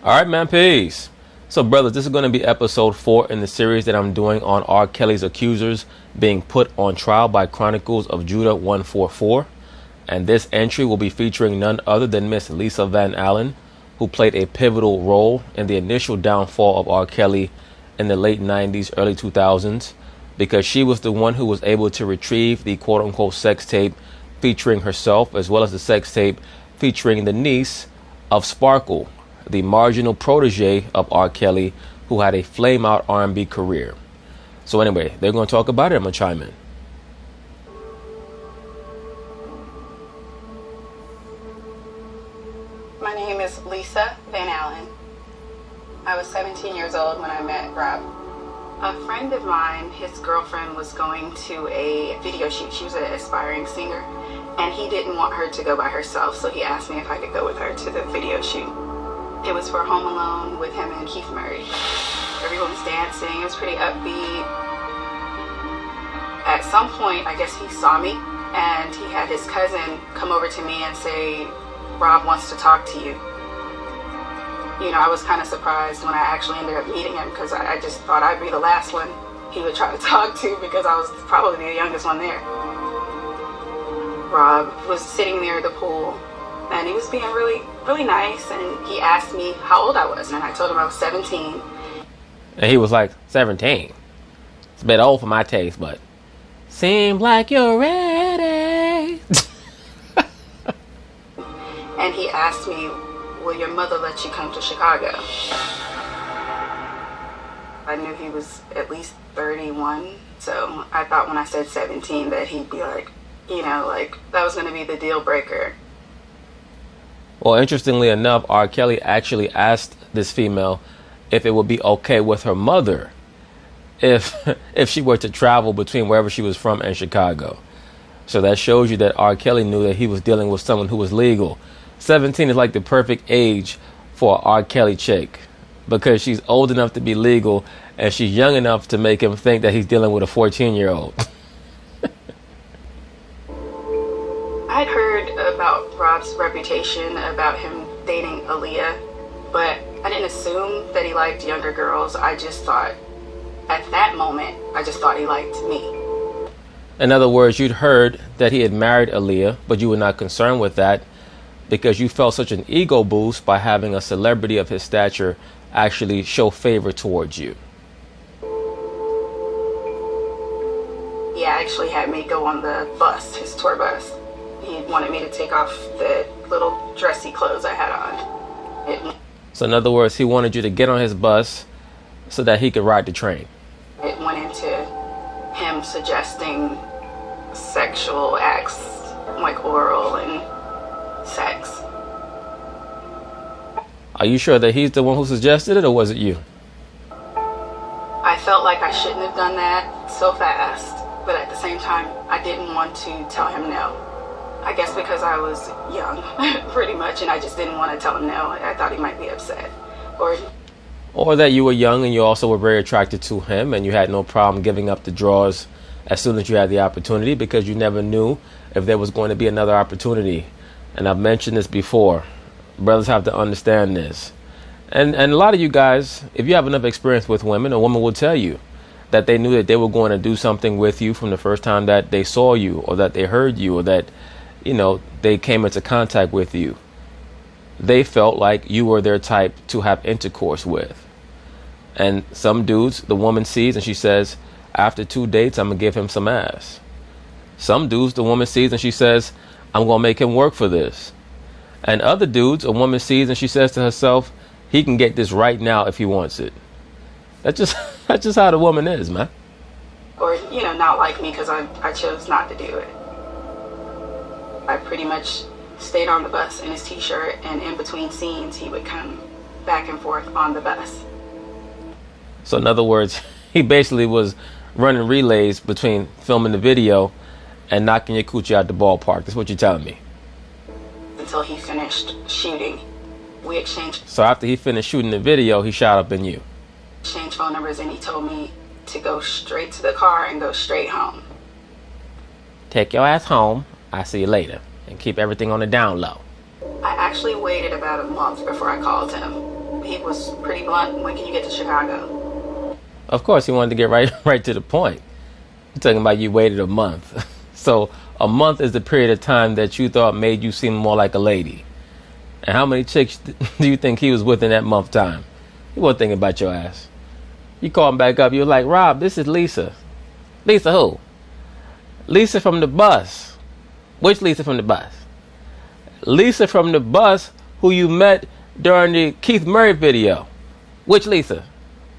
All right, man, peace. So, brothers, this is going to be episode 4 in the series that I'm doing on R. Kelly's accusers being put on trial by Chronicles of Judah144. And this entry will be featuring none other than Miss Lisa Van Allen, who played a pivotal role in the initial downfall of R. Kelly in the late 90s, early 2000s, because she was the one who was able to retrieve the quote-unquote sex tape featuring herself, as well as the sex tape featuring the niece of Sparkle, the marginal protege of R. Kelly, who had a flame-out R&B career. So anyway, they're going to talk about it. I'm going to chime in. My name is Lisa Van Allen. I was 17 years old when I met Rob. A friend of mine, his girlfriend, was going to a video shoot. She was an aspiring singer, and he didn't want her to go by herself, so he asked me if I could go with her to the video shoot. It was for Home Alone with him and Keith Murray. Everyone was dancing. It was pretty upbeat. At some point, I guess he saw me, and he had his cousin come over to me and say, "Rob wants to talk to you." You know, I was kind of surprised when I actually ended up meeting him, because I just thought I'd be the last one he would try to talk to, because I was probably the youngest one there. Rob was sitting near the pool, and he was being really nice, and he asked me how old I was, and I told him I was 17. And he was like, 17? It's a bit old for my taste, but seems like you're ready. And he asked me, "Will your mother let you come to Chicago?" I knew he was at least 31, so I thought when I said 17 that he'd be like, you know, like that was going to be the deal breaker. Well, interestingly enough, R. Kelly actually asked this female if it would be okay with her mother if she were to travel between wherever she was from and Chicago. So that shows you that R. Kelly knew that he was dealing with someone who was legal. 17 is like the perfect age for an R. Kelly chick, because she's old enough to be legal and she's young enough to make him think that he's dealing with a 14-year-old. I'd heard about Rob's reputation about him dating Aaliyah, but I didn't assume that he liked younger girls. I just thought, at that moment, I just thought he liked me. In other words, you'd heard that he had married Aaliyah, but you were not concerned with that because you felt such an ego boost by having a celebrity of his stature actually show favor towards you. He actually had me go on the bus, his tour bus. He wanted me to take off the little dressy clothes I had on. So in other words, he wanted you to get on his bus so that he could ride the train. It went into him suggesting sexual acts like oral and sex. Are you sure that he's the one who suggested it, or was it you? I felt like I shouldn't have done that so fast, but at the same time, I didn't want to tell him no. I guess because I was young, pretty much, and I just didn't want to tell him no. I thought he might be upset. Or that you were young and you also were very attracted to him and you had no problem giving up the draws as soon as you had the opportunity, because you never knew if there was going to be another opportunity. And I've mentioned this before. Brothers have to understand this. And a lot of you guys, if you have enough experience with women, a woman will tell you that they knew that they were going to do something with you from the first time that they saw you, or that they heard you, or that, you know, they came into contact with you. They felt like you were their type to have intercourse with. And some dudes, the woman sees and she says, after 2 dates, I'm going to give him some ass. Some dudes, the woman sees and she says, I'm going to make him work for this. And other dudes, a woman sees and she says to herself, he can get this right now if he wants it. That's just how the woman is, man. Or, you know, not like me because I chose not to do it. I pretty much stayed on the bus in his t-shirt, and in between scenes, he would come back and forth on the bus. So in other words, he basically was running relays between filming the video and knocking your coochie out the ballpark. That's what you're telling me. Until he finished shooting. We exchanged. So after he finished shooting the video, he shot up in you. Exchanged phone numbers, and he told me to go straight to the car and go straight home. Take your ass home. I'll see you later. And keep everything on the down low. I actually waited about a month before I called him, he was pretty blunt. When can you get to Chicago? Of course, he wanted to get right to the point. You're talking about you waited a month. So a month is the period of time that you thought made you seem more like a lady. And how many chicks do you think he was with in that month time? He wasn't thinking about your ass. You call him back up. You're like, Rob, this is Lisa. Lisa who? Lisa from the bus. Which Lisa from the bus? Lisa from the bus who you met during the Keith Murray video. Which Lisa?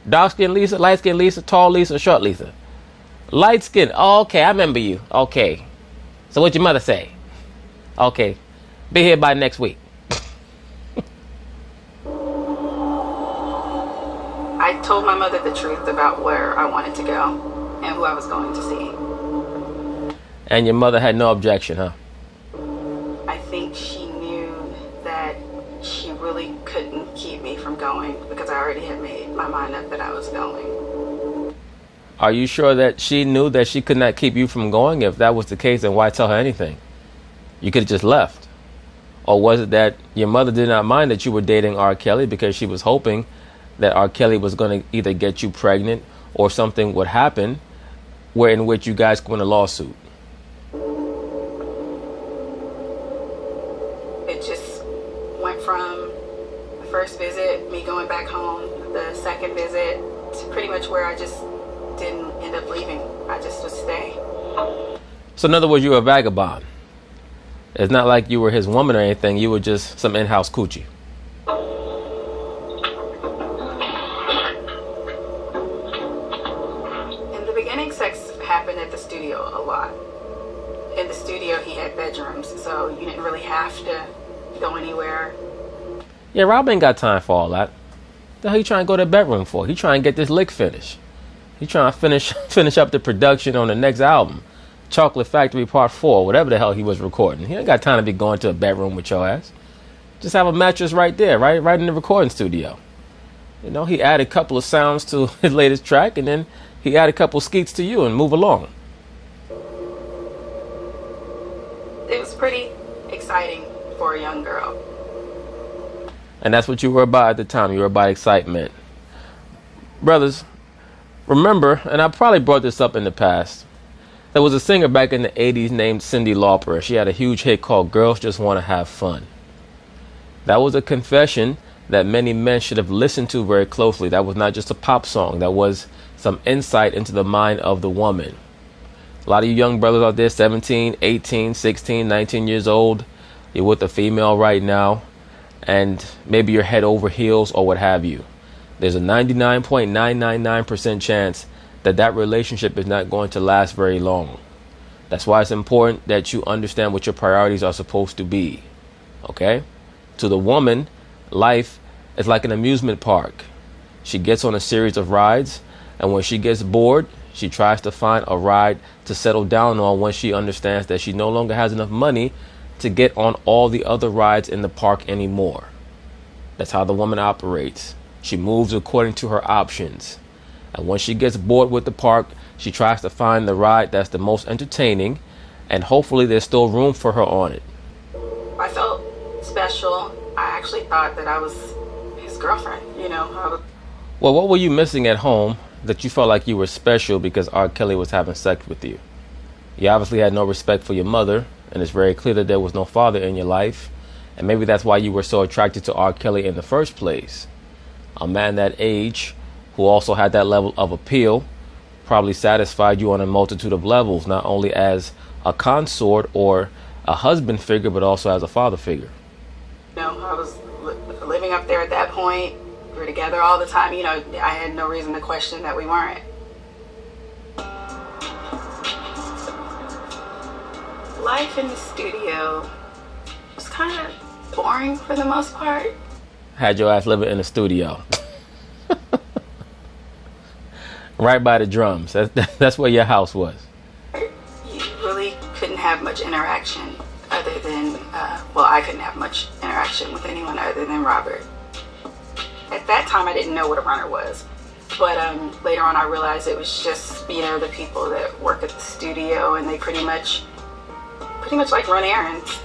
Dark skin Lisa, light skin Lisa, tall Lisa, short Lisa? Light skin. Oh, okay, I remember you. Okay. So what'd your mother say? Okay. Be here by next week. I told my mother the truth about where I wanted to go and who I was going to see. And your mother had no objection, huh? I think she knew that she really couldn't keep me from going because I already had made my mind up that I was going. Are you sure that she knew that she could not keep you from going? If that was the case, then why tell her anything? You could have just left. Or was it that your mother did not mind that you were dating R. Kelly because she was hoping that R. Kelly was going to either get you pregnant or something would happen in which you guys could win a lawsuit? It just went from the first visit, me going back home, the second visit, to pretty much where I just didn't end up leaving. I just would stay. So in other words, you were a vagabond. It's not like you were his woman or anything. You were just some in-house coochie. In the beginning, sex happened at the studio a lot. In the studio, he had bedrooms, so you didn't really have to go anywhere. Yeah, Rob ain't got time for all that. The hell you trying to go to the bedroom for? He trying to get this lick finished. He trying to finish up the production on the next album, Chocolate Factory Part 4, whatever the hell he was recording. He ain't got time to be going to a bedroom with your ass. Just have a mattress right there, right in the recording studio. You know, he added a couple of sounds to his latest track, and then he added a couple of skeets to you and move along. It was pretty exciting for a young girl. And that's what you were about at the time. You were about excitement. Brothers, remember, and I probably brought this up in the past, there was a singer back in the 80s named Cyndi Lauper. She had a huge hit called Girls Just Want to Have Fun. That was a confession that many men should have listened to very closely. That was not just a pop song. That was some insight into the mind of the woman. A lot of you young brothers out there, 17, 18, 16, 19 years old, you're with a female right now, and maybe you're head over heels or what have you. There's a 99.999% chance that that relationship is not going to last very long. That's why it's important that you understand what your priorities are supposed to be. Okay? To the woman, life is like an amusement park. She gets on a series of rides, and when she gets bored, she tries to find a ride to settle down on when she understands that she no longer has enough money to get on all the other rides in the park anymore. That's how the woman operates. She moves according to her options. And when she gets bored with the park, she tries to find the ride that's the most entertaining, and hopefully there's still room for her on it. I felt special. I actually thought that I was his girlfriend, you know. Well, what were you missing at home that you felt like you were special because R. Kelly was having sex with you? You obviously had no respect for your mother, and it's very clear that there was no father in your life, and maybe that's why you were so attracted to R. Kelly in the first place. A man that age who also had that level of appeal probably satisfied you on a multitude of levels, not only as a consort or a husband figure, but also as a father figure. You know, I was living up there at that point. We were together all the time. You know, I had no reason to question that we weren't. Life in the studio was kind of boring for the most part. Had your ass living in the studio. Right by the drums. That's where your house was. You really couldn't have much interaction other than, I couldn't have much interaction with anyone other than Robert. At that time, I didn't know what a runner was. But later on, I realized it was just, you know, the people that work at the studio, and they pretty much like run errands.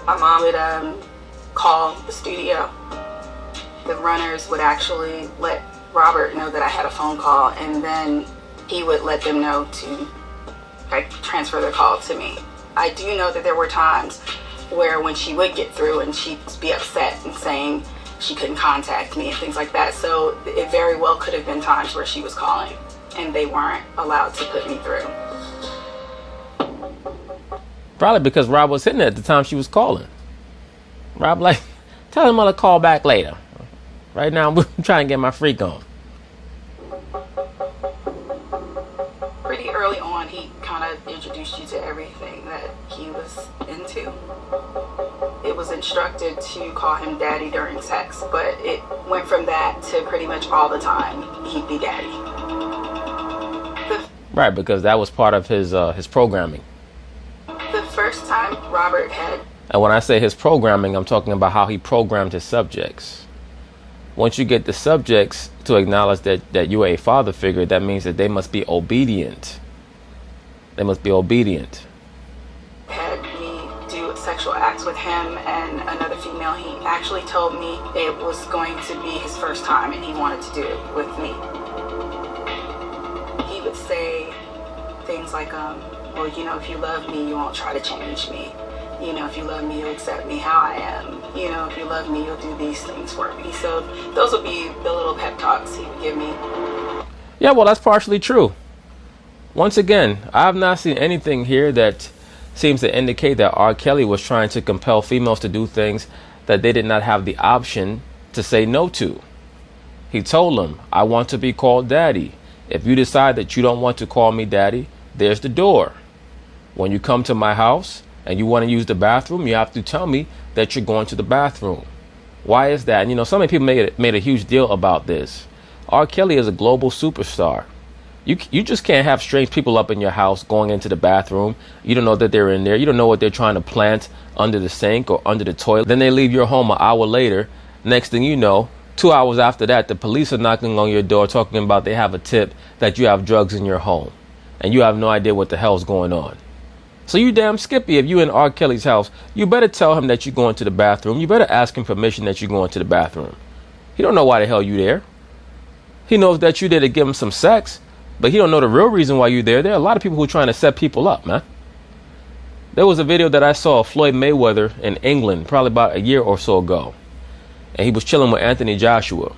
My mom would call the studio the runners would actually let Robert know that I had a phone call, and then he would let them know to transfer the call to me. I do know that there were times where when she would get through and she'd be upset and saying she couldn't contact me and things like that. So it very well could have been times where she was calling and they weren't allowed to put me through. Probably because Rob was sitting there at the time she was calling. Rob like, tell him I'll call back later. Right now I'm trying to get my freak on. Pretty early on, he kind of introduced you to everything that he was into. It was instructed to call him daddy during sex, but it went from that to pretty much all the time he'd be daddy. Right, because that was part of his programming. The first time Robert had... And when I say his programming, I'm talking about how he programmed his subjects. Once you get the subjects to acknowledge that you're a father figure, that means that they must be obedient. They must be obedient. Had me do sexual acts with him and another female. He actually told me it was going to be his first time and he wanted to do it with me. He would say things like, well, you know, if you love me, you won't try to change me. You know, if you love me, you'll accept me how I am. You know, if you love me, you'll do these things for me. So those would be the little pep talks he would give me. Yeah, well, that's partially true. Once again, I have not seen anything here that seems to indicate that R. Kelly was trying to compel females to do things that they did not have the option to say no to. He told them, I want to be called daddy. If you decide that you don't want to call me daddy, there's the door. When you come to my house and you want to use the bathroom, you have to tell me that you're going to the bathroom. Why is that? And, you know, so many people made a huge deal about this. R. Kelly is a global superstar. You just can't have strange people up in your house going into the bathroom. You don't know that they're in there. You don't know what they're trying to plant under the sink or under the toilet. Then they leave your home an hour later. Next thing you know, 2 hours after that, the police are knocking on your door talking about they have a tip that you have drugs in your home. And you have no idea what the hell's going on. So you damn Skippy, if you in R. Kelly's house, you better tell him that you're going to the bathroom. You better ask him permission that you're going to the bathroom. He don't know why the hell you there. He knows that you there to give him some sex, but he don't know the real reason why you're there. There are a lot of people who are trying to set people up, man. There was a video that I saw of Floyd Mayweather in England probably about a year or so ago. And he was chilling with Anthony Joshua.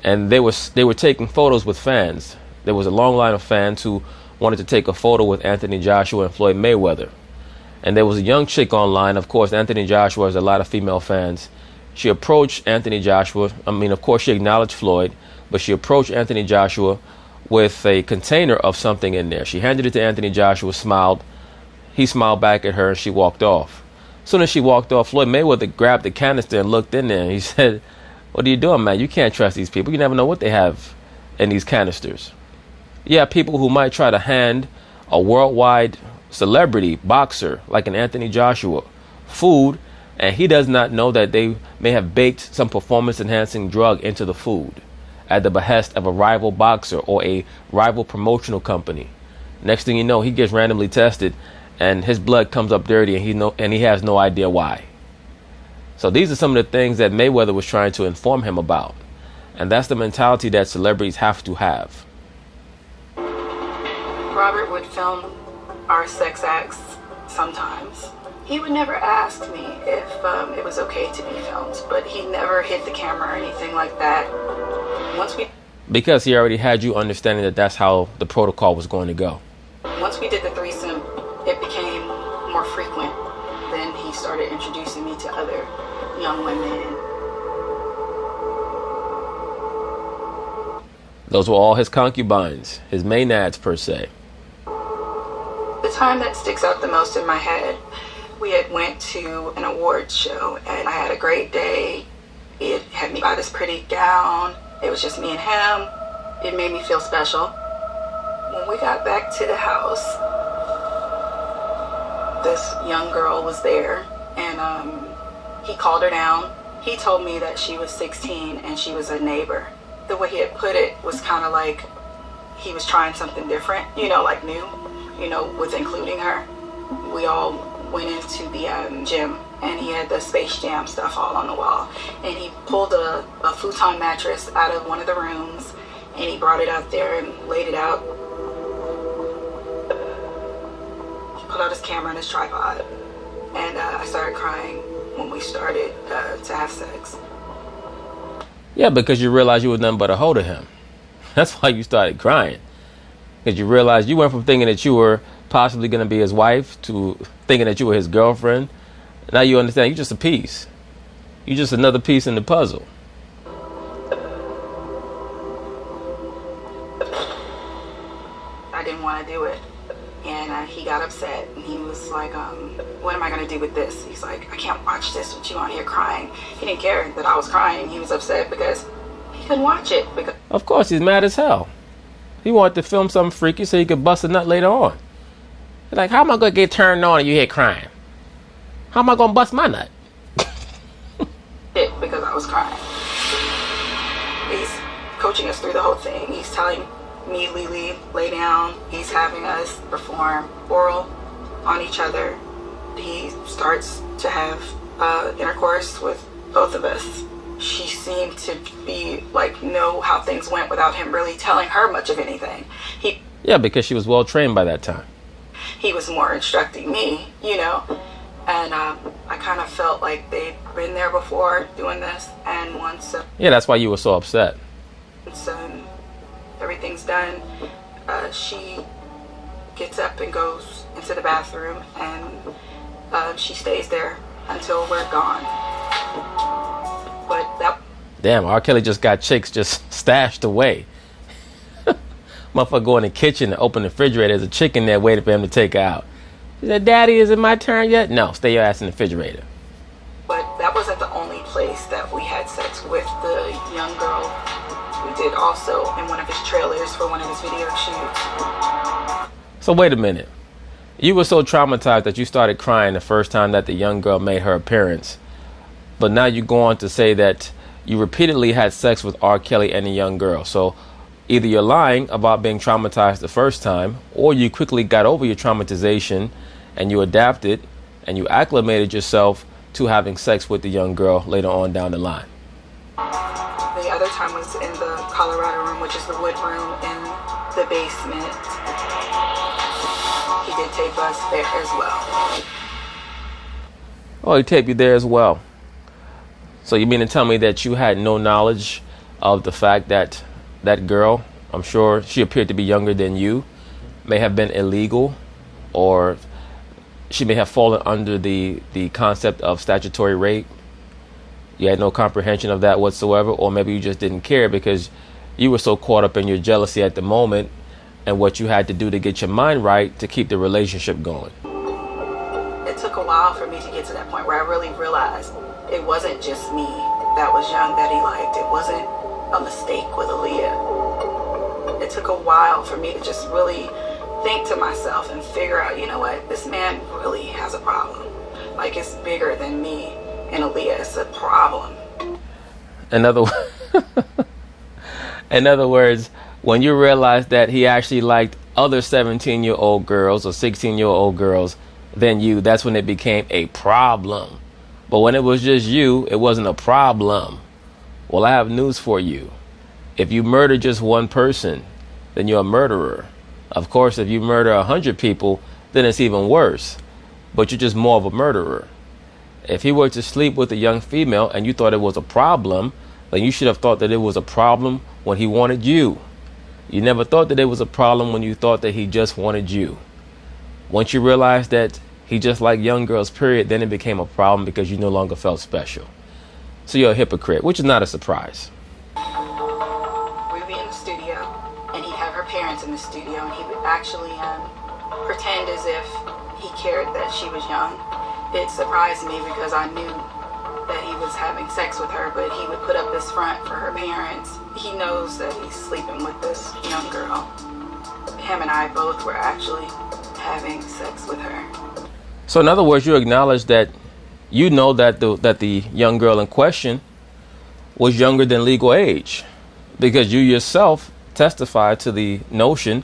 And they were taking photos with fans. There was a long line of fans who wanted to take a photo with Anthony Joshua and Floyd Mayweather. And there was a young chick online. Of course, Anthony Joshua has a lot of female fans. She approached Anthony Joshua. I mean, of course, she acknowledged Floyd, but she approached Anthony Joshua with a container of something in there. She handed it to Anthony Joshua, smiled. He smiled back at her, and she walked off. As soon as she walked off, Floyd Mayweather grabbed the canister and looked in there. And he said, what are you doing, man? You can't trust these people. You never know what they have in these canisters. Yeah, people who might try to hand a worldwide celebrity boxer like an Anthony Joshua food, and he does not know that they may have baked some performance-enhancing drug into the food at the behest of a rival boxer or a rival promotional company. Next thing you know, he gets randomly tested, and his blood comes up dirty, and he has no idea why. So these are some of the things that Mayweather was trying to inform him about, and that's the mentality that celebrities have to have. Robert would film our sex acts sometimes. He would never ask me if it was okay to be filmed, but he never hit the camera or anything like that. Because he already had you understanding that that's how the protocol was going to go. Once we did the threesome, it became more frequent. Then he started introducing me to other young women. Those were all his concubines, his maenads per se. The time that sticks out the most in my head, we had went to an awards show and I had a great day. It had me buy this pretty gown. It was just me and him. It made me feel special. When we got back to the house, this young girl was there and he called her down. He told me that she was 16 and she was a neighbor. The way he had put it was kind of like he was trying something different, you know, like new, you know, with including her. We all went into the gym and he had the Space Jam stuff all on the wall. And he pulled a futon mattress out of one of the rooms, and he brought it out there and laid it out. He pulled out his camera and his tripod, and I started crying when we started to have sex. Yeah, because you realized you were nothing but a hoe to him. That's why you started crying. Because you realized you went from thinking that you were possibly going to be his wife to thinking that you were his girlfriend. Now you understand you're just a piece. You're just another piece in the puzzle. I didn't want to do it. And he got upset, and he was like, what am I going to do with this? He's like, I can't watch this with you on here crying. He didn't care that I was crying. He was upset because he couldn't watch it. Because of course, he's mad as hell. He wanted to film something freaky so he could bust a nut later on. He's like, how am I going to get turned on and you here crying? How am I going to bust my nut? Because I was crying. He's coaching us through the whole thing. He's telling me, Lily, lay down. He's having us perform oral on each other. He starts to have intercourse with both of us. She seemed to be like know how things went without him really telling her much of anything. Yeah, because she was well trained by that time. He was more instructing me, you know, and I kind of felt like they'd been there before doing this. And once yeah, that's why you were so upset. Everything's done, she gets up and goes into the bathroom, and she stays there until we're gone. But that... Damn, R. Kelly just got chicks just stashed away. Motherfucker go in the kitchen and open the refrigerator. There's a chick in there waiting for him to take her out. She said, Daddy, is it my turn yet? No, stay your ass in the refrigerator. But that wasn't the only place that we had sex with the young girl. We did also in one of his trailers for one of his video shoots. So wait a minute. You were so traumatized that you started crying the first time that the young girl made her appearance. But now you go on to say that you repeatedly had sex with R. Kelly and a young girl. So either you're lying about being traumatized the first time, or you quickly got over your traumatization and you adapted and you acclimated yourself to having sex with the young girl later on down the line. The other time was in the Colorado room, which is the wood room in the basement. He did tape us there as well. Oh, he taped you there as well. So you mean to tell me that you had no knowledge of the fact that that girl, I'm sure she appeared to be younger than you, may have been illegal, or she may have fallen under the concept of statutory rape? You had no comprehension of that whatsoever, or maybe you just didn't care because you were so caught up in your jealousy at the moment and what you had to do to get your mind right to keep the relationship going. It took a while for me to get to that point where I really realized it wasn't just me that was young that he liked. It wasn't a mistake with Aaliyah. It took a while for me to just really think to myself and figure out, you know what, this man really has a problem. Like, it's bigger than me and Aaliyah. It's a problem. In other words, when you realized that he actually liked other 17-year-old girls or 16-year-old girls than you, that's when it became a problem. But when it was just you, it wasn't a problem. Well, I have news for you. If you murder just one person, then you're a murderer. Of course, if you murder 100 people, then it's even worse. But you're just more of a murderer. If he were to sleep with a young female and you thought it was a problem, then you should have thought that it was a problem when he wanted you. You never thought that it was a problem when you thought that he just wanted you. Once you realized that he just liked young girls, period, then it became a problem because you no longer felt special. So you're a hypocrite, which is not a surprise. We'd be in the studio, and he'd have her parents in the studio, and he would actually pretend as if he cared that she was young. It surprised me because I knew that he was having sex with her, but he would put up this front for her parents. He knows that he's sleeping with this young girl. Him and I both were actually having sex with her. So in other words, you acknowledge that you know that the young girl in question was younger than legal age, because you yourself testified to the notion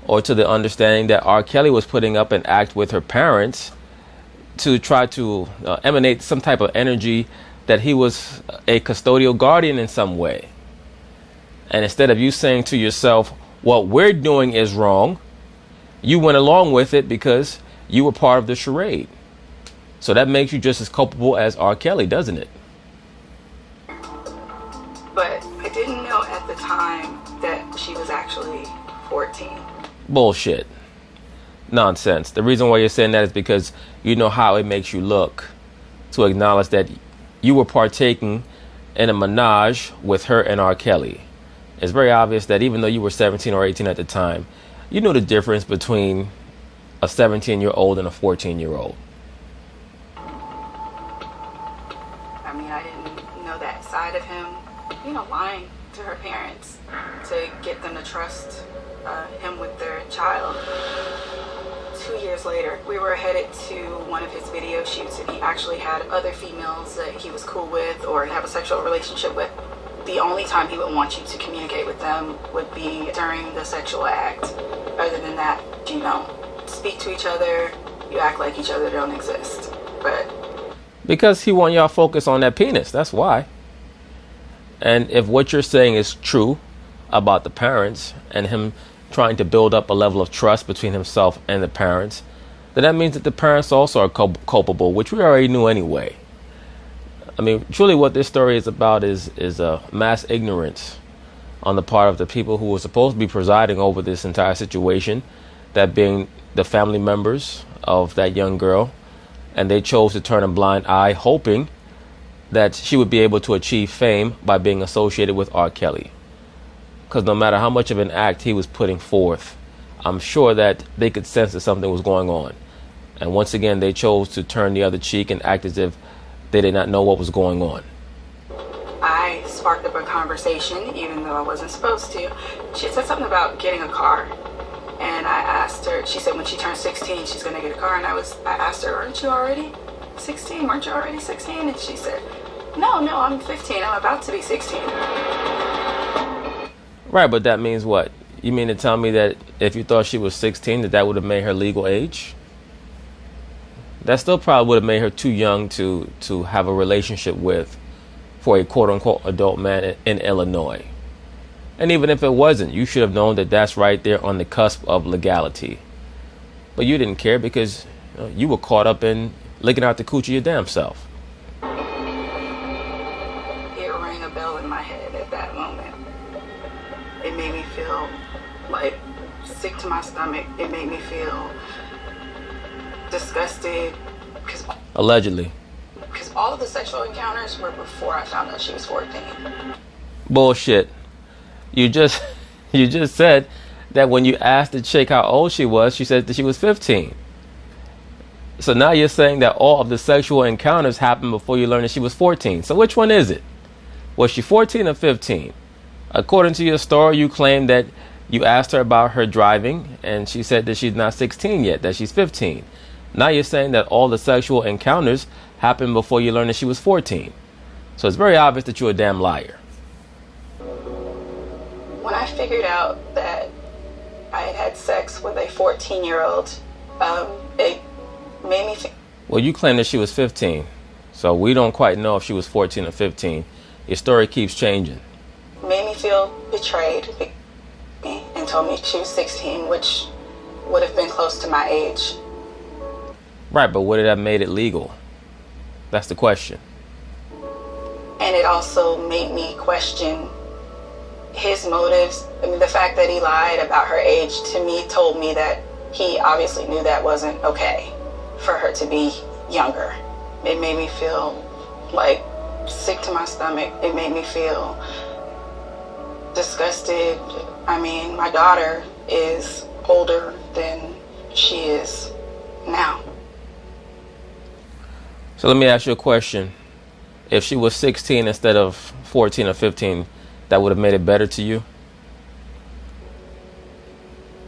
or to the understanding that R. Kelly was putting up an act with her parents to try to emanate some type of energy that he was a custodial guardian in some way. And instead of you saying to yourself, what we're doing is wrong, you went along with it because you were part of the charade. So that makes you just as culpable as R. Kelly, doesn't it? But I didn't know at the time that she was actually 14. Bullshit. Nonsense. The reason why you're saying that is because you know how it makes you look to acknowledge that you were partaking in a menage with her and R. Kelly. It's very obvious that even though you were 17 or 18 at the time, you knew the difference between a 17-year-old and a 14-year-old. I mean, I didn't know that side of him, lying to her parents to get them to trust him with their child. 2 years later, we were headed to one of his video shoots, and he actually had other females that he was cool with or have a sexual relationship with. The only time he would want you to communicate with them would be during the sexual act. Other than that, you don't speak to each other, you act like each other don't exist. But because he want y'all focus on that penis, that's why. And if what you're saying is true about the parents and him trying to build up a level of trust between himself and the parents, then that means that the parents also are culpable, which we already knew anyway. I mean, truly what this story is about is a mass ignorance on the part of the people who were supposed to be presiding over this entire situation, that being the family members of that young girl, and they chose to turn a blind eye, hoping that she would be able to achieve fame by being associated with R. Kelly. Because no matter how much of an act he was putting forth, I'm sure that they could sense that something was going on. And once again, they chose to turn the other cheek and act as if they did not know what was going on. I sparked up a conversation, even though I wasn't supposed to. She had said something about getting a car. And I asked her, she said when she turns 16, she's going to get a car. And I asked her, aren't you already 16? Weren't you already 16? And she said, no, I'm 15. I'm about to be 16. Right, but that means what? You mean to tell me that if you thought she was 16, that would have made her legal age? That still probably would have made her too young to have a relationship with for a quote-unquote adult man in Illinois. And even if it wasn't, you should have known that that's right there on the cusp of legality. But you didn't care because you were caught up in licking out the coochie your damn self. It rang a bell in my head at that moment. It made me feel like sick to my stomach. It made me feel disgusted. Allegedly. Because all of the sexual encounters were before I found out she was 14. Bullshit. You just said that when you asked the chick how old she was, she said that she was 15. So now you're saying that all of the sexual encounters happened before you learned that she was 14. So which one is it? Was she 14 or 15? According to your story, you claim that you asked her about her driving, and she said that she's not 16 yet, that she's 15. Now you're saying that all the sexual encounters happened before you learned that she was 14. So it's very obvious that you're a damn liar. When I figured out that I had had sex with a 14-year-old, it made me think. Well, you claim that she was 15, so we don't quite know if she was 14 or 15. Your story keeps changing. Made me feel betrayed and told me she was 16, which would have been close to my age. Right, but would it have made it legal? That's the question. And it also made me question his motives. I mean, the fact that he lied about her age to me told me that he obviously knew that wasn't okay for her to be younger. It made me feel like sick to my stomach. It made me feel disgusted. I mean, my daughter is older than she is now. So let me ask you a question. If she was 16 instead of 14 or 15, that would have made it better to you?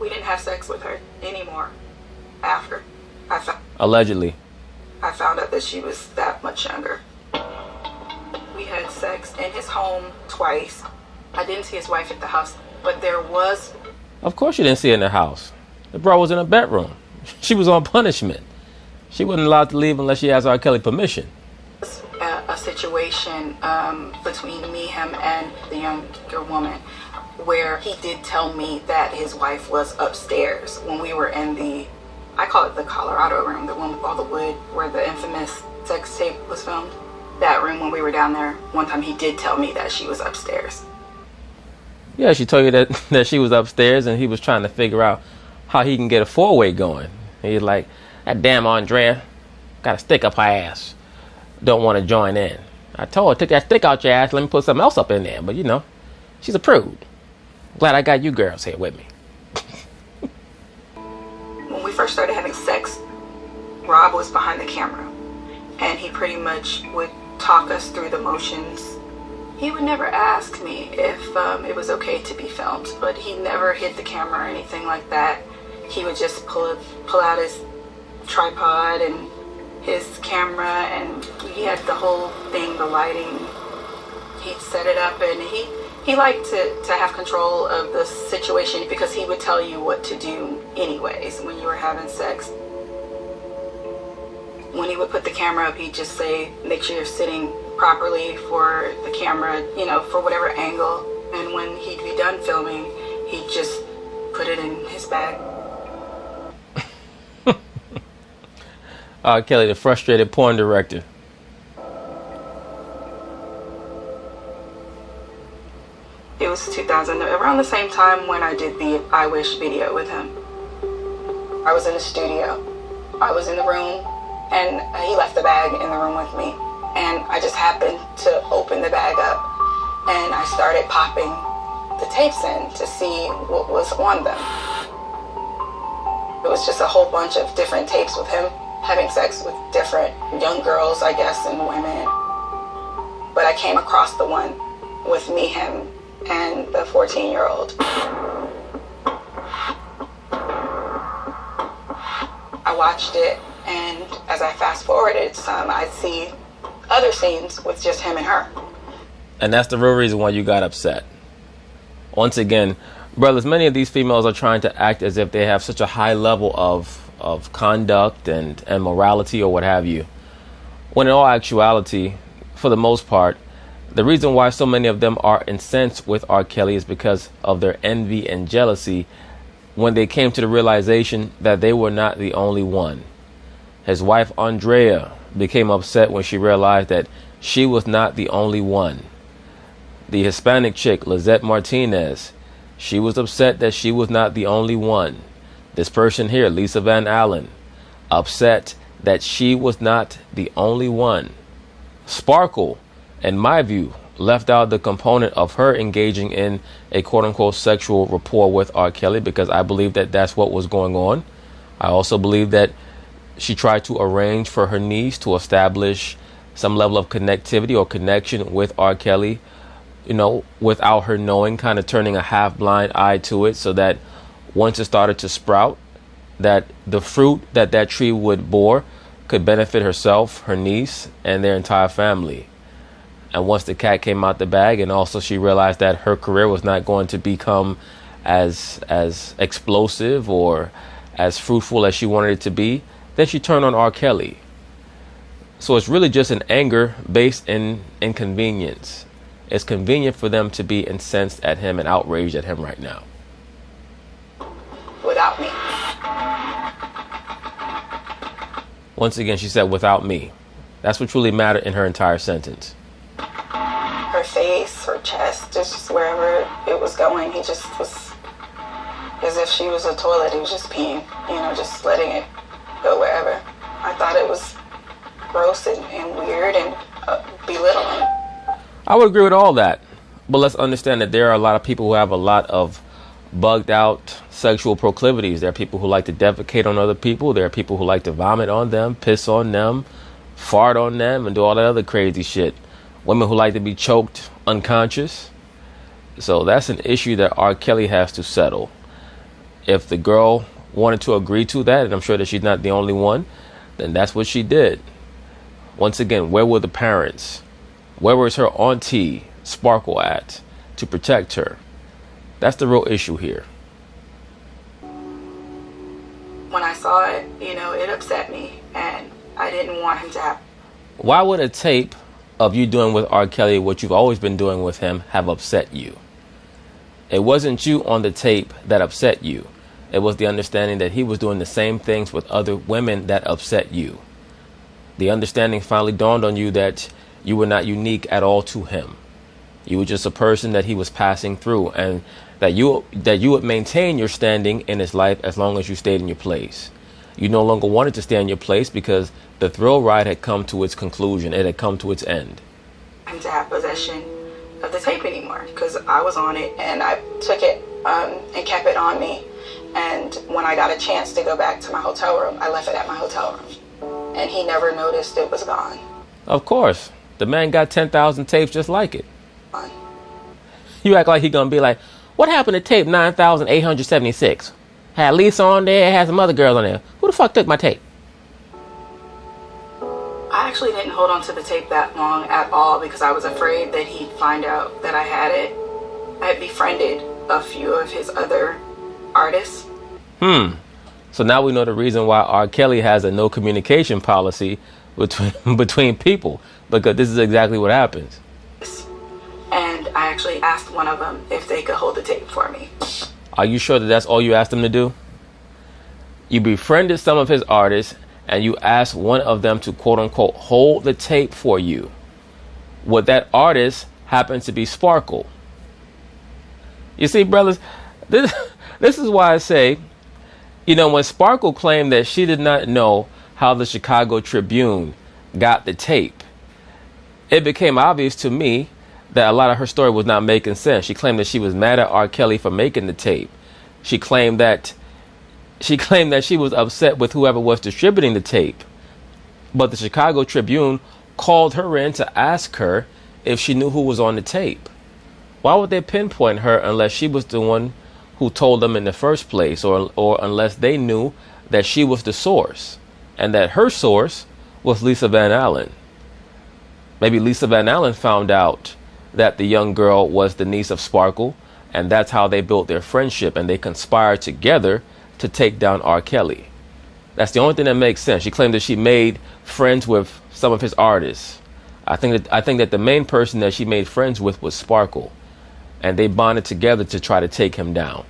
We didn't have sex with her anymore after Allegedly. I found out that she was that much younger. We had sex in his home twice. I didn't see his wife at the house, but there was... Of course you didn't see her in the house. The bro was in a bedroom. She was on punishment. She wasn't allowed to leave unless she asked R. Kelly permission. A situation between me, him, and the younger woman, where he did tell me that his wife was upstairs when we were in the, I call it the Colorado room, the one with all the wood where the infamous sex tape was filmed. That room when we were down there, one time he did tell me that she was upstairs. Yeah, she told you that she was upstairs, and he was trying to figure out how he can get a four-way going. He's like, that damn Andrea got a stick up her ass. Don't want to join in. I told her, take that stick out your ass, let me put something else up in there. But, you know, she's a prude. Glad I got you girls here with me. When we first started having sex, Rob was behind the camera, and he pretty much would talk us through the motions. He would never ask me if it was okay to be filmed, but he never hid the camera or anything like that. He would just pull out his tripod and his camera, and he had the whole thing, the lighting. He'd set it up, and he liked to have control of the situation because he would tell you what to do anyways when you were having sex. When he would put the camera up, he'd just say, make sure you're sitting properly for the camera, you know, for whatever angle. And when he'd be done filming, he'd just put it in his bag. Kelly, the frustrated porn director. It was 2000, around the same time when I did the I Wish video with him. I was in the studio. I was in the room, and he left the bag in the room with me. And I just happened to open the bag up, and I started popping the tapes in to see what was on them. It was just a whole bunch of different tapes with him having sex with different young girls, I guess, and women. But I came across the one with me, him, and the 14-year-old. I watched it, and as I fast forwarded some, I'd see other scenes with just him and her. And that's the real reason why you got upset. Once again, brothers, many of these females are trying to act as if they have such a high level of conduct and morality or what have you, when in all actuality, for the most part, the reason why so many of them are incensed with R. Kelly is because of their envy and jealousy when they came to the realization that they were not the only one. His wife Andrea became upset when she realized that she was not the only one. The Hispanic chick, Lizette Martinez, she was upset that she was not the only one. This person here, Lisa Van Allen, upset that she was not the only one. Sparkle, in my view, left out the component of her engaging in a quote-unquote sexual rapport with R. Kelly because I believe that that's what was going on. I also believe that she tried to arrange for her niece to establish some level of connectivity or connection with R. Kelly, you know, without her knowing, kind of turning a half-blind eye to it so that once it started to sprout, that the fruit that tree would bore could benefit herself, her niece, and their entire family. And once the cat came out the bag, and also she realized that her career was not going to become as explosive or as fruitful as she wanted it to be, then she turned on R. Kelly. So it's really just an anger based in inconvenience. It's convenient for them to be incensed at him and outraged at him right now. Without me. Once again, she said, without me. That's what truly mattered in her entire sentence. Her face, her chest, just wherever it was going, he just was as if she was a toilet. He was just peeing, you know, just letting it go wherever. I thought it was gross and weird and belittling. I would agree with all that. But let's understand that there are a lot of people who have a lot of bugged out sexual proclivities. There are people who like to defecate on other people. There are people who like to vomit on them, piss on them, fart on them, and do all that other crazy shit. Women who like to be choked unconscious. So that's an issue that R. Kelly has to settle. If the girl wanted to agree to that, and I'm sure that she's not the only one, then that's what she did. Once again, where were the parents? Where was her auntie, Sparkle, at to protect her? That's the real issue here. When I saw it, you know, it upset me. And I didn't want him to have. Why would a tape of you doing with R. Kelly what you've always been doing with him have upset you? It wasn't you on the tape that upset you. It was the understanding that he was doing the same things with other women that upset you. The understanding finally dawned on you that you were not unique at all to him. You were just a person that he was passing through, and that you would maintain your standing in his life as long as you stayed in your place. You no longer wanted to stay in your place because the thrill ride had come to its conclusion. It had come to its end. To have possession of the tape anymore, because I was on it and I took it and kept it on me. And when I got a chance to go back to my hotel room, I left it at my hotel room, and he never noticed it was gone. Of course, the man got 10,000 tapes just like it. You act like he gonna be like, what happened to tape 9,876? Had Lisa on there, had some other girls on there. Who the fuck took my tape? I actually didn't hold on to the tape that long at all because I was afraid that he'd find out that I had it. I had befriended a few of his other artists. So now we know the reason why R. Kelly has a no communication policy between people, because this is exactly what happens. And I actually asked one of them if they could hold the tape for me. Are you sure that that's all you asked them to do? You befriended some of his artists and you asked one of them to quote unquote hold the tape for you. Would that artist happen to be Sparkle? You see, brothers, this is why I say, when Sparkle claimed that she did not know how the Chicago Tribune got the tape, it became obvious to me that a lot of her story was not making sense. She claimed that she was mad at R. Kelly for making the tape. She claimed that she was upset with whoever was distributing the tape. But the Chicago Tribune called her in to ask her if she knew who was on the tape. Why would they pinpoint her unless she was the one who told them in the first place, or unless they knew that she was the source and that her source was Lisa Van Allen? Maybe Lisa Van Allen found out that the young girl was the niece of Sparkle, and that's how they built their friendship, and they conspired together to take down R. Kelly. That's the only thing that makes sense. She claimed that she made friends with some of his artists. I think that the main person that she made friends with was Sparkle, and they bonded together to try to take him down.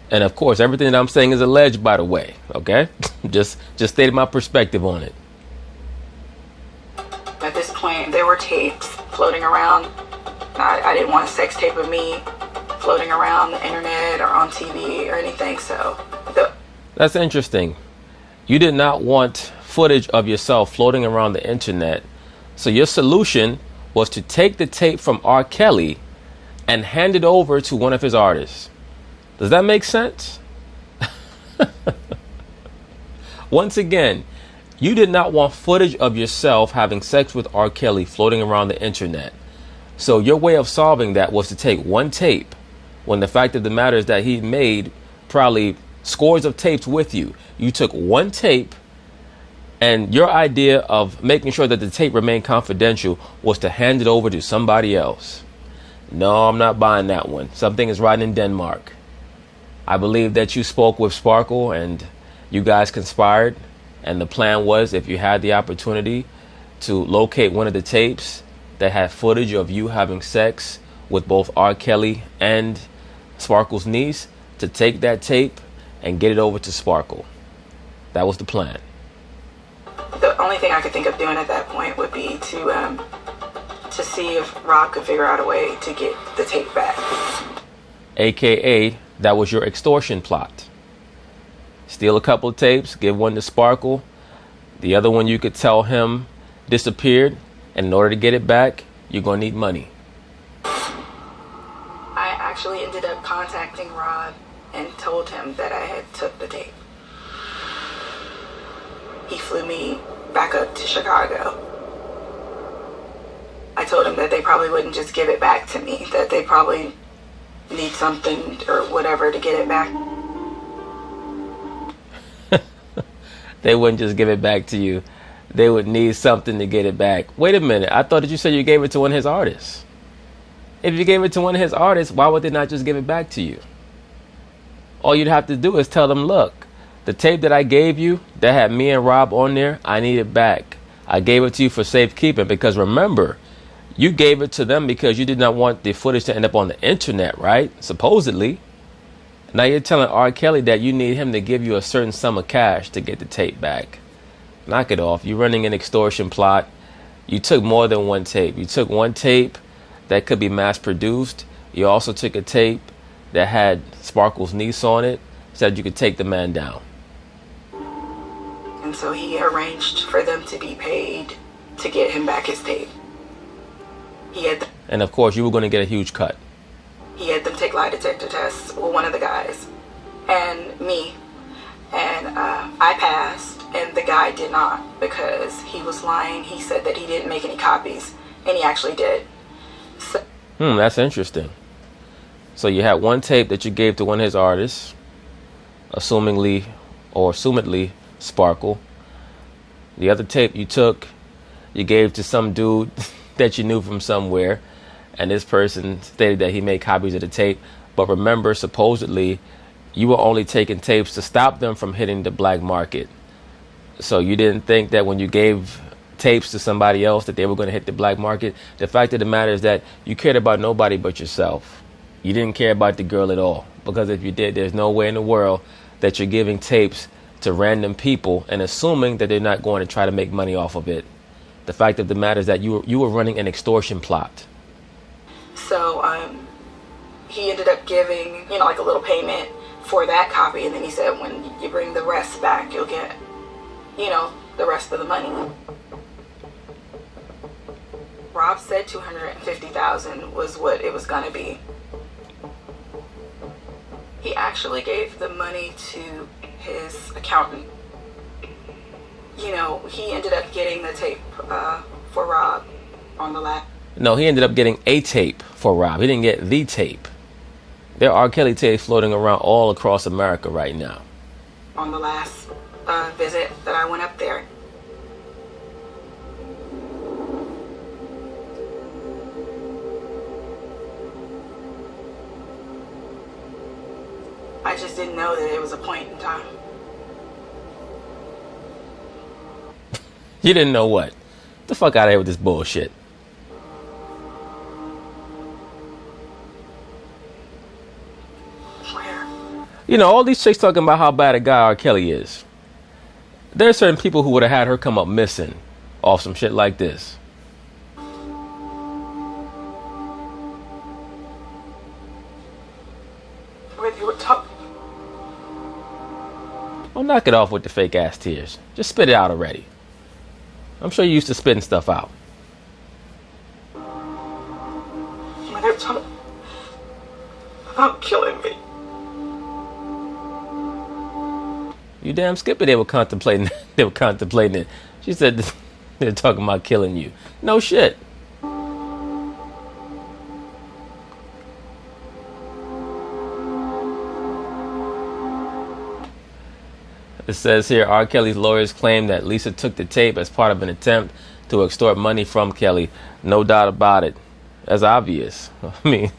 And of course, everything that I'm saying is alleged, by the way. Okay, just stated my perspective on it. At this point, there were tapes floating around. I didn't want a sex tape of me floating around the internet or on TV or anything. So that's interesting. You did not want footage of yourself floating around the internet. So your solution was to take the tape from R. Kelly and hand it over to one of his artists. Does that make sense? Once again, you did not want footage of yourself having sex with R. Kelly floating around the internet. So your way of solving that was to take one tape, when the fact of the matter is that he made probably scores of tapes with you. You took one tape, and your idea of making sure that the tape remained confidential was to hand it over to somebody else. No, I'm not buying that one. Something is right in Denmark. I believe that you spoke with Sparkle and you guys conspired. And the plan was, if you had the opportunity to locate one of the tapes that had footage of you having sex with both R. Kelly and Sparkle's niece, to take that tape and get it over to Sparkle. That was the plan. The only thing I could think of doing at that point would be to see if Rob could figure out a way to get the tape back. AKA, that was your extortion plot. Steal a couple of tapes, give one to Sparkle. The other one you could tell him disappeared, and in order to get it back, you're going to need money. I actually ended up contacting Rob and told him that I had took the tape. He flew me back up to Chicago. I told him that they probably wouldn't just give it back to me, that they probably need something or whatever to get it back. They wouldn't just give it back to you. They would need something to get it back. Wait a minute. I thought that you said you gave it to one of his artists. If you gave it to one of his artists, why would they not just give it back to you? All you'd have to do is tell them, look, The tape that I gave you that had me and Rob on there, I need it back. I gave it to you for safekeeping because remember, you gave it to them because you did not want the footage to end up on the internet, right? Supposedly. Now you're telling R. Kelly that you need him to give you a certain sum of cash to get the tape back. Knock it off. You're running an extortion plot. You took more than one tape. You took one tape that could be mass produced. You also took a tape that had Sparkle's niece on it, said you could take the man down. And so he arranged for them to be paid to get him back his tape. And of course, you were going to get a huge cut. He had them take lie detector tests with one of the guys and me. And I passed and the guy did not because he was lying. He said that he didn't make any copies and he actually did. So that's interesting. So you had one tape that you gave to one of his artists, assumedly Sparkle. The other tape you gave to some dude that you knew from somewhere, and this person stated that he made copies of the tape. But remember, supposedly, you were only taking tapes to stop them from hitting the black market. So you didn't think that when you gave tapes to somebody else that they were going to hit the black market. The fact of the matter is that you cared about nobody but yourself. You didn't care about the girl at all, because if you did, there's no way in the world that you're giving tapes to random people and assuming that they're not going to try to make money off of it. The fact of the matter is that you were running an extortion plot. So he ended up giving, like a little payment for that copy. And then he said, when you bring the rest back, you'll get, the rest of the money. Rob said $250,000 was what it was going to be. He actually gave the money to his accountant. He ended up getting the tape for Rob on the last. No, he ended up getting a tape for Rob. He didn't get the tape. There are R. Kelly tapes floating around all across America right now. On the last visit that I went up there. I just didn't know that it was a point in time. You didn't know what? Get the fuck out of here with this bullshit. Where? All these chicks talking about how bad a guy R. Kelly is. There are certain people who would have had her come up missing off some shit like this. Where they were talking. Oh, knock it off with the fake ass tears. Just spit it out already. I'm sure you used to spitting stuff out. When they were talking about killing me. You damn skip it. They were contemplating it. She said they're talking about killing you. No shit. It says here, R. Kelly's lawyers claim that Lisa took the tape as part of an attempt to extort money from Kelly. No doubt about it. That's obvious. I mean,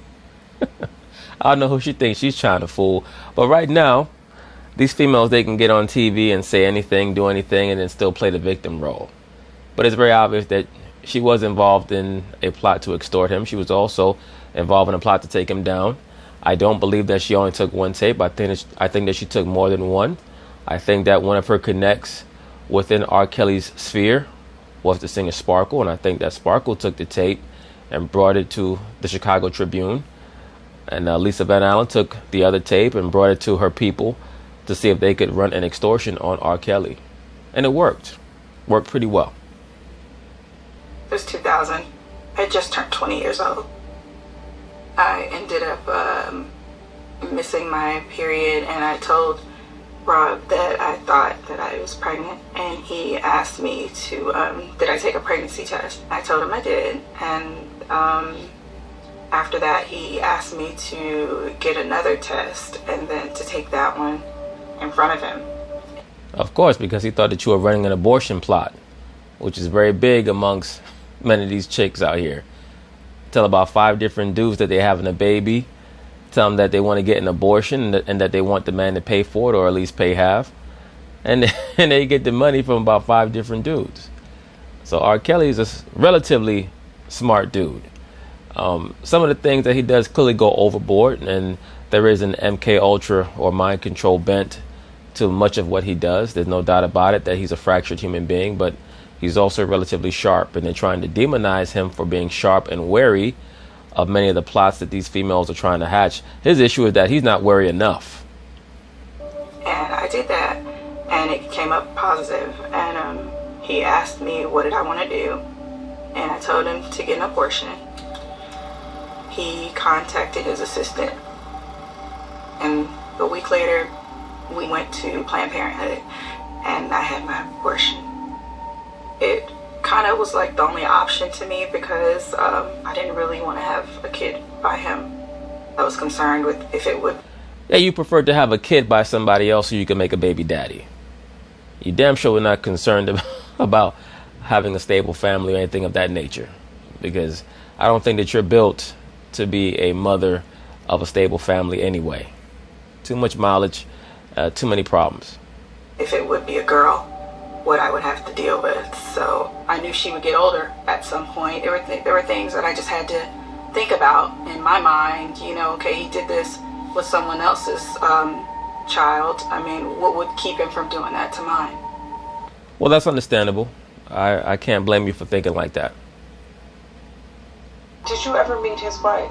I don't know who she thinks she's trying to fool. But right now, these females, they can get on TV and say anything, do anything, and then still play the victim role. But it's very obvious that she was involved in a plot to extort him. She was also involved in a plot to take him down. I don't believe that she only took one tape. I think that she took more than one. I think that one of her connects within R. Kelly's sphere was the singer Sparkle, and I think that Sparkle took the tape and brought it to the Chicago Tribune. And Lisa Van Allen took the other tape and brought it to her people to see if they could run an extortion on R. Kelly. And it worked. Worked pretty well. It was 2000. I had just turned 20 years old. I ended up missing my period, and I told Rob that I thought that I was pregnant, and he asked me to, did I take a pregnancy test? I told him I did, and after that he asked me to get another test and then to take that one in front of him. Of course, because he thought that you were running an abortion plot, which is very big amongst many of these chicks out here. Tell about 5 different dudes that they're having a baby. Tell them that they want to get an abortion and that they want the man to pay for it, or at least pay half. and they get the money from about 5 different dudes. So R. Kelly is a relatively smart dude. Some of the things that he does clearly go overboard, and there is an MK Ultra or mind control bent to much of what he does. There's no doubt about it that he's a fractured human being, but he's also relatively sharp, and they're trying to demonize him for being sharp and wary of many of the plots that these females are trying to hatch. His issue is that he's not wary enough. And I did that, and it came up positive, and he asked me what did I want to do, and I told him to get an abortion. He contacted his assistant, and a week later we went to Planned Parenthood, and I had my abortion. It kind of was like the only option to me because I didn't really want to have a kid by him. I was concerned with if it would. Yeah, you preferred to have a kid by somebody else so you could make a baby daddy. You damn sure were not concerned about having a stable family or anything of that nature, because I don't think that you're built to be a mother of a stable family anyway. Too much mileage, too many problems. If it would be a girl, what I would have to deal with. So I knew she would get older at some point. There were things that I just had to think about in my mind. You know, okay, he did this with someone else's child. I mean, what would keep him from doing that to mine? Well, that's understandable. I can't blame you for thinking like that. Did you ever meet his wife?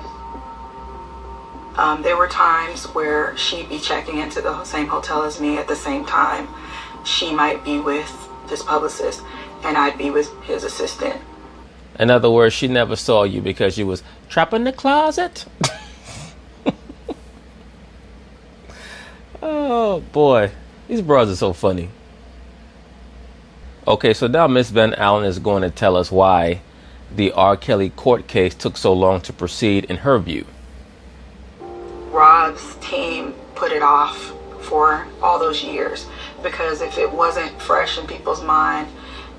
There were times where she'd be checking into the same hotel as me at the same time. She might be with his publicist, and I'd be with his assistant. In other words, she never saw you because you was trapped in the closet. Oh, boy. These bros are so funny. Okay, so now Miss Van Allen is going to tell us why the R. Kelly court case took so long to proceed in her view. Rob's team put it off for all those years because if it wasn't fresh in people's mind,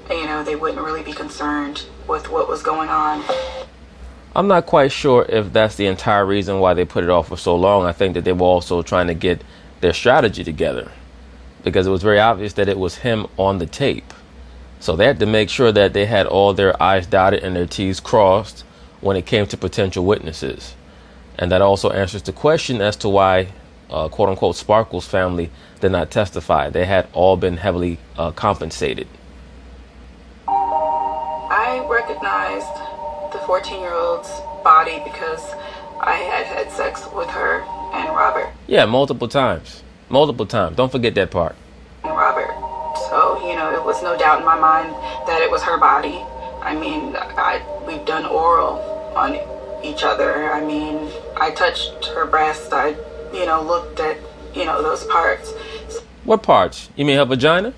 you know, they wouldn't really be concerned with what was going on. I'm not quite sure if that's the entire reason why they put it off for so long. I think that they were also trying to get their strategy together because it was very obvious that it was him on the tape. So they had to make sure that they had all their I's dotted and their T's crossed when it came to potential witnesses. And that also answers the question as to why, quote unquote, Sparkle's family did not testify. They had all been heavily compensated. I recognized the 14-year-old's body because I had had sex with her and Robert. Yeah, multiple times. Multiple times. Don't forget that part. And Robert. So, you know, it was no doubt in my mind that it was her body. I mean, we've done oral on each other. I mean, I touched her breast. I, you know, looked at, you know, those parts. What parts? You mean her vagina?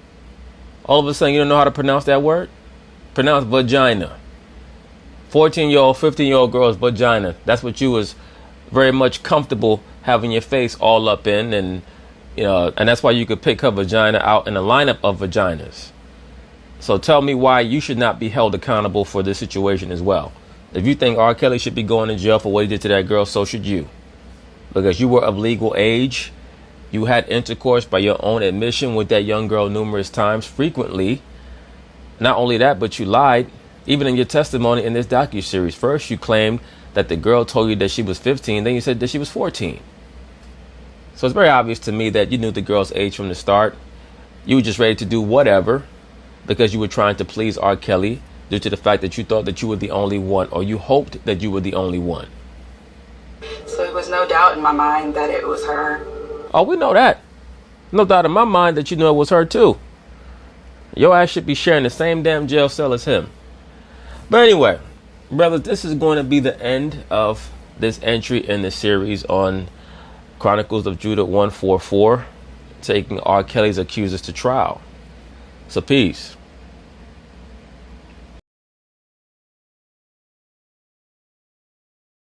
All of a sudden you don't know how to pronounce that word? Pronounce vagina. 14-year-old, 15-year-old girl's vagina. That's what you was very much comfortable having your face all up in, and you know, and that's why you could pick her vagina out in a lineup of vaginas. So tell me why you should not be held accountable for this situation as well. If you think R. Kelly should be going to jail for what he did to that girl, so should you. Because you were of legal age. You had intercourse by your own admission with that young girl numerous times, frequently. Not only that, but you lied. Even in your testimony in this docuseries. First, you claimed that the girl told you that she was 15. Then you said that she was 14. So it's very obvious to me that you knew the girl's age from the start. You were just ready to do whatever because you were trying to please R. Kelly due to the fact that you thought that you were the only one, or you hoped that you were the only one. So it was no doubt in my mind that it was her. Oh, we know that. No doubt in my mind that you know it was her too. Your ass should be sharing the same damn jail cell as him. But anyway, brothers, this is going to be the end of this entry in the series on Chronicles of Judah 144, taking R. Kelly's accusers to trial. So peace.